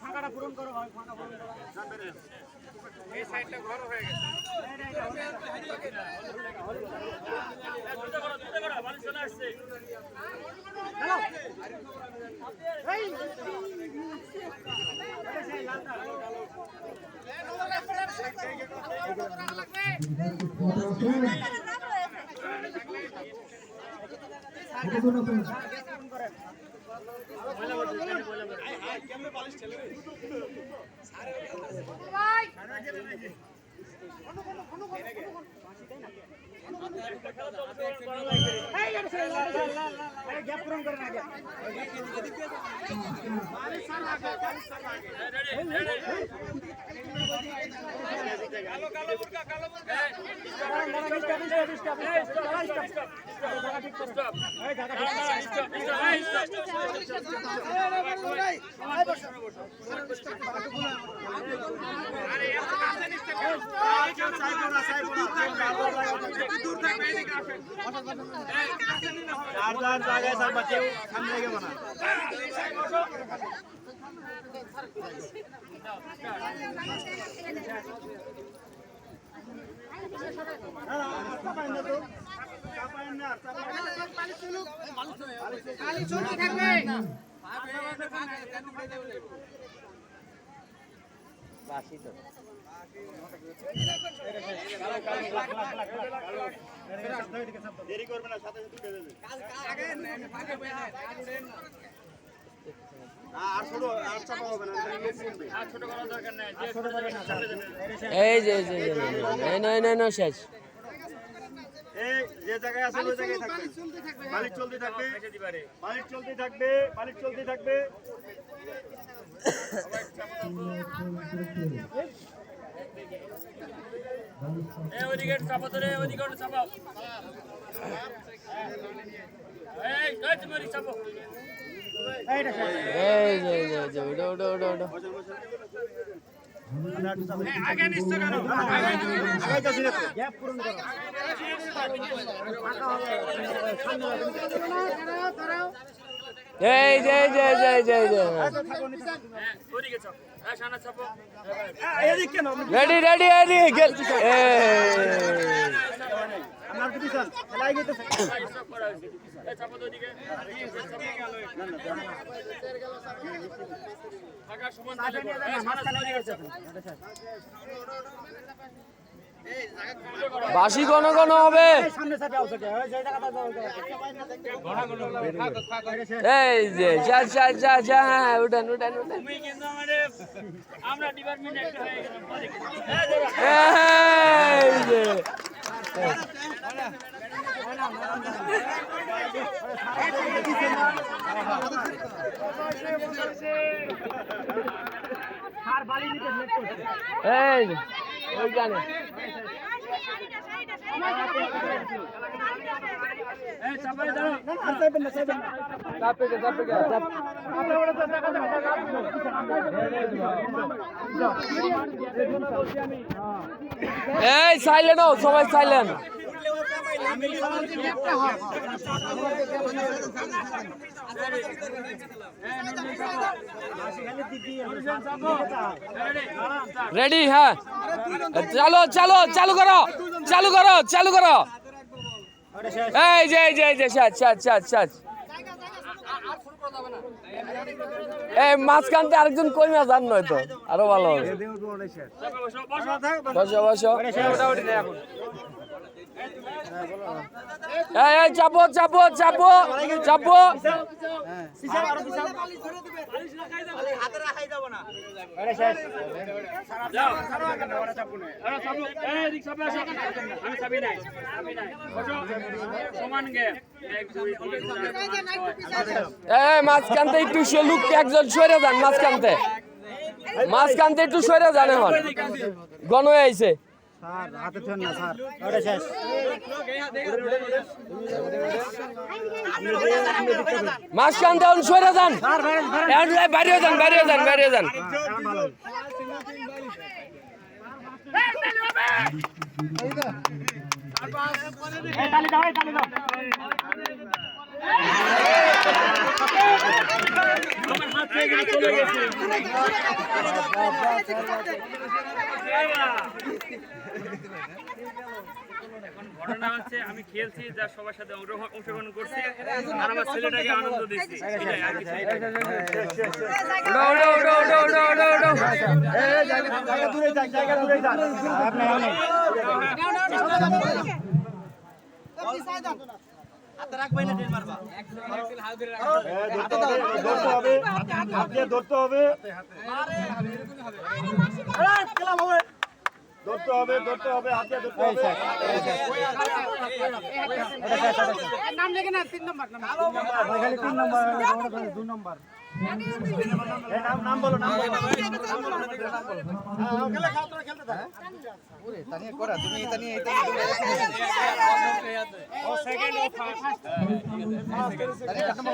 ফাঁকাটা পূরণ করো ভাই, ফাঁকা পূরণ করো। এই সাইডটা ঘর হয়ে গেছে। দেরি করবে না, সাথে সাথে উঠে দেবে। আর ছোট আর চাপা হবে না, আর ছোট করার দরকার নাই। এই যে না শেষ। এই যে জায়গায় আছে ওই জায়গায় থাকবে, মালিক চলতে থাকবে, মালিক চলতে থাকবে, মালিক চলতে থাকবে। এই ওদিকে চাপা ধরে, ওদিকে চাপাও। এই গাছ মারি চাপো। এই যে ওটা আগে নিশ্চয় করো, আগে যাচ্ছি না তো, গ্যাপ পূরণ করো। এই যে ওদিকে চাপো, হ্যাঁ সামনে চাপো। এদিকে কেন? রেডি আমার কি পিছন লাই গেছে, স্টপ করা হয়েছে। এই চাপো তো ওদিকে, ফাঁকা সমান দিলে করো। এই সামনে ওদিকে চাপো। বাসি কোন হবে? সামনে চাপে আও থাকে, ওই যে জায়গাটা যাও, এই যে চা উঠান। তুমি কিন্তু আমরা ডিপার্টমেন্ট একটা হয়ে গেলাম। এই যে আর বালি নিতে লেট করছে। এই ওইখানে এই চাপাই দাও। আর চাইবেন না, চাইবেন না। চাপে গে আমরা ওটা তো টাকা দাও, টাকা দাও। এই সাইলেন্ট হও, সবাই সাইলেন্ট। রেডি? হ্যাঁ, চালু করো। এই যে সাজ। এই মাঝখানতে আরেকজন কই মাছ আর নয় তো, আরো ভালো হবে। বসো এই চাপো চাপো চাপো চাপো আমি চাবি নাই সমান গে 1 2 3 4 এই মাঝখানতে একটু লোক একজন সরে যান মাঝখানতে একটু সরে যান এখন গণ হয়ে আইছে মাঝখানতে এখন সরে যান বাইরে যান আমার হাত থেকে চলে গেছে এখন ঘটনা হচ্ছে আমি খেলছি যা সবার সাথে অংশগ্রহণ করছি আর আমার ছেলেটাকে আনন্দ দিচ্ছি এটাই আর কিছু ধরতে হবে হাত দিয়ে ধরতে হবে নাম লেখে না 3 নম্বর খালি 3 নম্বর 2 নম্বর নাম বলো খেলতে থাক ওরে তানিয়া করা তুমি তানিয়া ও সেকেন্ড ও ফার্স্ট তানিয়া কত